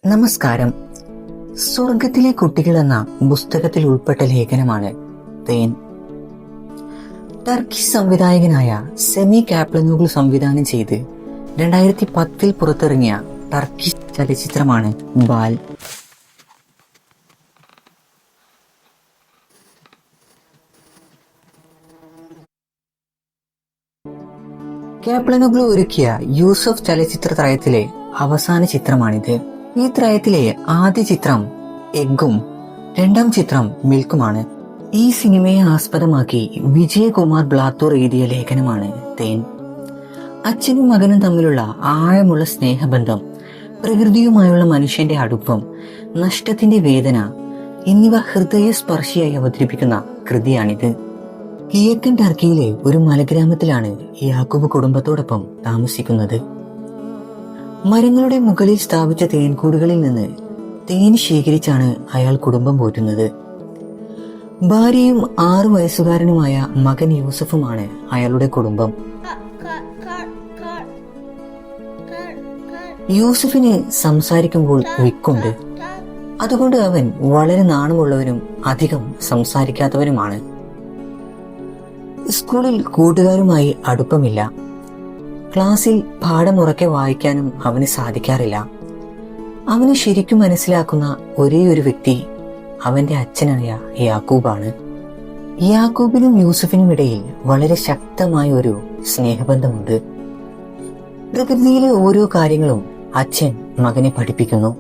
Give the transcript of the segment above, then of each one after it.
നമസ്കാരം. സ്വർഗത്തിലെ കുട്ടികൾ എന്ന പുസ്തകത്തിൽ ഉൾപ്പെട്ട ലേഖനമാണ് തേൻ. ടർക്കിഷ് സംവിധായകനായ സെമി കാപ്ലനോഗ്ലു സംവിധാനം ചെയ്ത് 2010 പുറത്തിറങ്ങിയ ടർക്കിഷ് ചലച്ചിത്രമാണ് ബാൽ. കാപ്ലനോഗ്ലു ഒരുക്കിയ യൂസഫ് ചലച്ചിത്ര ത്രയത്തിലെ അവസാന ചിത്രമാണിത്. ഈ ത്രയത്തിലെ ആദ്യ ചിത്രം എഗ്ഗും രണ്ടാം ചിത്രം മിൽക്കുമാണ്. ഈ സിനിമയെ ആസ്പദമാക്കി വിജയകുമാർ ബ്ലാത്തൂർ എഴുതിയ ലേഖനമാണ് തേൻ. അച്ഛനും മകനും തമ്മിലുള്ള ആഴമുള്ള സ്നേഹബന്ധം, പ്രകൃതിയുമായുള്ള മനുഷ്യന്റെ അടുപ്പം, നഷ്ടത്തിന്റെ വേദന എന്നിവ ഹൃദയസ്പർശിയായി അവതരിപ്പിക്കുന്ന കൃതിയാണിത്. കിഴക്കൻ ടർക്കിയിലെ ഒരു മലഗ്രാമത്തിലാണ് യാക്കൂബ് കുടുംബത്തോടൊപ്പം താമസിക്കുന്നത്. മരങ്ങളുടെ മുകളിൽ സ്ഥാപിച്ച തേൻകൂടുകളിൽ നിന്ന് തേൻ ശേഖരിച്ചാണ് അയാൾ കുടുംബം പോറ്റുന്നത്. ഭാര്യയും 6 വയസ്സുകാരനുമായ മകൻ യൂസഫുമാണ് അയാളുടെ കുടുംബം. യൂസഫിന് സംസാരിക്കുമ്പോൾ വിക്കുണ്ട്. അതുകൊണ്ട് അവൻ വളരെ നാണമുള്ളവനും അധികം സംസാരിക്കാത്തവനുമാണ്. സ്കൂളിൽ കൂട്ടുകാരുമായി അടുപ്പമില്ല. ക്ലാസ്സിൽ പാഠമുറക്കെ വായിക്കാനും അവന് സാധിക്കാറില്ല. അവന് ശരിക്കും മനസ്സിലാക്കുന്ന ഒരേ ഒരു വ്യക്തി അവന്റെ അച്ഛനായ യാക്കൂബാണ്. യാക്കൂബിനും യൂസഫിനും ഇടയിൽ വളരെ ശക്തമായ ഒരു സ്നേഹബന്ധമുണ്ട്. പ്രകൃതിയിലെ ഓരോ കാര്യങ്ങളും അച്ഛൻ മകനെ പഠിപ്പിക്കുന്നു.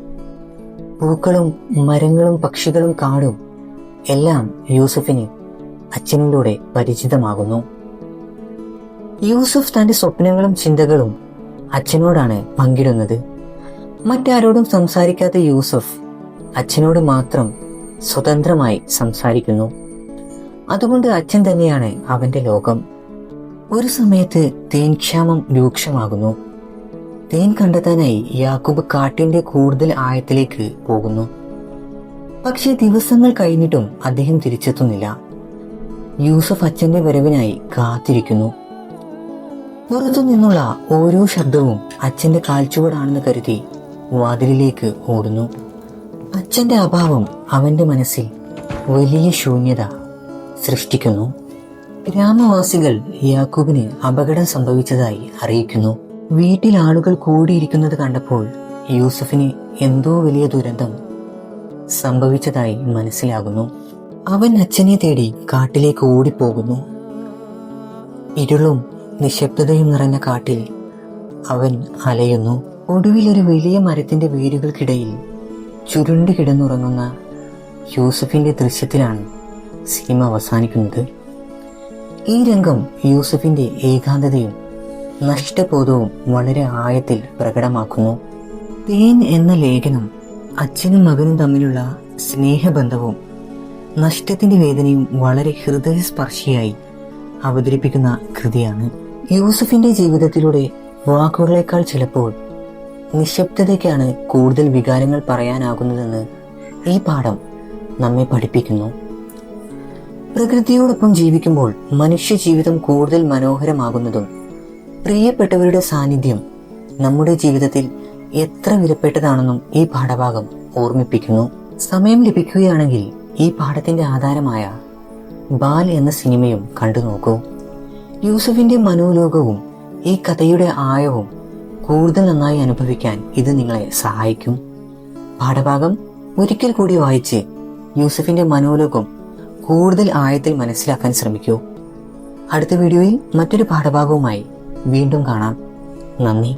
പൂക്കളും മരങ്ങളും പക്ഷികളും കാടും എല്ലാം യൂസഫിന് അച്ഛനിലൂടെ പരിചിതമാകുന്നു. യൂസഫ് തന്റെ സ്വപ്നങ്ങളും ചിന്തകളും അച്ഛനോടാണ് പങ്കിടുന്നത്. മറ്റാരോടും സംസാരിക്കാത്ത യൂസഫ് അച്ഛനോട് മാത്രം സ്വതന്ത്രമായി സംസാരിക്കുന്നു. അതുകൊണ്ട് അച്ഛൻ തന്നെയാണ് അവന്റെ ലോകം. ഒരു സമയത്ത് തേൻ ക്ഷാമം രൂക്ഷമാകുന്നു. തേൻ കണ്ടെത്താനായി യാക്കൂബ് കാട്ടിന്റെ കൂടുതൽ ആഴത്തിലേക്ക് പോകുന്നു. പക്ഷെ ദിവസങ്ങൾ കഴിഞ്ഞിട്ടും അദ്ദേഹം തിരിച്ചെത്തുന്നില്ല. യൂസഫ് അച്ഛന്റെ വരവിനായി കാത്തിരിക്കുന്നു. പുറത്തു നിന്നുള്ള ഓരോ ശബ്ദവും അച്ഛന്റെ കാൽച്ചുവടാണെന്ന് കരുതി വാതിലിലേക്ക് ഓടുന്നു. അച്ഛന്റെ അഭാവം അവന്റെ മനസ്സിൽ വലിയ ശൂന്യത സൃഷ്ടിക്കുന്നു. ഗ്രാമവാസികൾ യാക്കൂബിന് അപകടം സംഭവിച്ചതായി അറിയിക്കുന്നു. വീട്ടിൽ ആളുകൾ കൂടിയിരിക്കുന്നത് കണ്ടപ്പോൾ യൂസഫിന് എന്തോ വലിയ ദുരന്തം സംഭവിച്ചതായി മനസ്സിലാകുന്നു. അവൻ അച്ഛനെ തേടി കാട്ടിലേക്ക് ഓടിപ്പോകുന്നു. ഇരുളും നിശബ്ദതയും നിറഞ്ഞ കാട്ടിൽ അവൻ അലയുന്നു. ഒടുവിൽ ഒരു വലിയ മരത്തിന്റെ വേരുകൾക്കിടയിൽ ചുരുണ്ടു കിടന്നുറങ്ങുന്ന യൂസഫിന്റെ ദൃശ്യത്തിലാണ് സിനിമ അവസാനിക്കുന്നത്. ഈ രംഗം യൂസഫിന്റെ ഏകാന്തതയും നഷ്ടബോധവും വളരെ ആഴത്തിൽ പ്രകടമാക്കുന്നു. തേൻ എന്ന ലേഖനം അച്ഛനും മകനും തമ്മിലുള്ള സ്നേഹബന്ധവും നഷ്ടത്തിന്റെ വേദനയും വളരെ ഹൃദയസ്പർശിയായി അവതരിപ്പിക്കുന്ന കൃതിയാണ്. യൂസഫിന്റെ ജീവിതത്തിലൂടെ വാക്കുകളേക്കാൾ ചിലപ്പോൾ നിശബ്ദതയ്ക്കാണ് കൂടുതൽ വികാരങ്ങൾ പറയാനാകുന്നതെന്ന് ഈ പാഠം നമ്മെ പഠിപ്പിക്കുന്നു. പ്രകൃതിയോടൊപ്പം ജീവിക്കുമ്പോൾ മനുഷ്യ ജീവിതം കൂടുതൽ മനോഹരമാകുന്നതും പ്രിയപ്പെട്ടവരുടെ സാന്നിധ്യം നമ്മുടെ ജീവിതത്തിൽ എത്ര വിലപ്പെട്ടതാണെന്നും ഈ പാഠഭാഗം ഓർമ്മിപ്പിക്കുന്നു. സമയം ലഭിക്കുകയാണെങ്കിൽ ഈ പാഠത്തിന്റെ ആധാരമായ ബാൽ എന്ന സിനിമയും കണ്ടു നോക്കൂ. യൂസഫിന്റെ മനോലോകവും ഈ കഥയുടെ ആഴവും കൂടുതൽ നന്നായി അനുഭവിക്കാൻ ഇത് നിങ്ങളെ സഹായിക്കും. പാഠഭാഗം ഒരിക്കൽ കൂടി വായിച്ച് യൂസഫിന്റെ മനോലോകം കൂടുതൽ ആഴത്തിൽ മനസ്സിലാക്കാൻ ശ്രമിക്കൂ. അടുത്ത വീഡിയോയിൽ മറ്റൊരു പാഠഭാഗവുമായി വീണ്ടും കാണാം. നന്ദി.